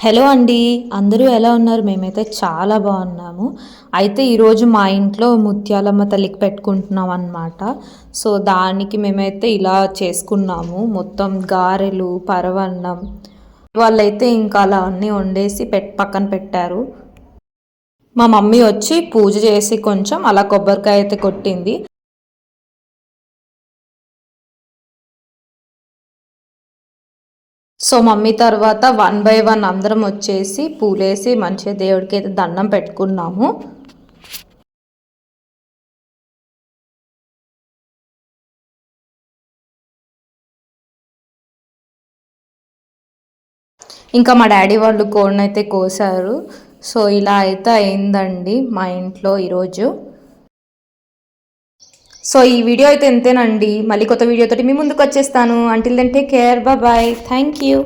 Hello అండి. అందరూ ఎలా ఉన్నారు? మేమైతే చాలా బాగున్నాము. అయితే ఈరోజు మా ఇంట్లో ముత్యాలమ్మ తల్లికి పెట్టుకుంటున్నాం అన్నమాట. సో, దానికి మేమైతే ఇలా చేసుకున్నాము. మొత్తం గారెలు, పరవన్నం వాళ్ళైతే ఇంకా అలా అన్నీ వండేసి పక్కన పెట్టారు. మా మమ్మీ వచ్చి పూజ చేసి కొంచెం అలా కొబ్బరికాయ అయితే కొట్టింది. సో, మమ్మీ తర్వాత వన్ బై వన్ అందరం వచ్చేసి పూలేసి మంచిగా దేవుడికి అయితే దండం పెట్టుకున్నాము. ఇంకా మా డాడీ వాళ్ళు కోడినైతే కోసారు. సో, ఇలా అయితే అయిందండి మా ఇంట్లో ఈరోజు. సో, ఈ వీడియో అయితే ఇంతేనండి. మళ్ళీ కొత్త వీడియోతోటి మీ ముందుకు వచ్చేస్తాను. Until then take care. Bye. Thank you.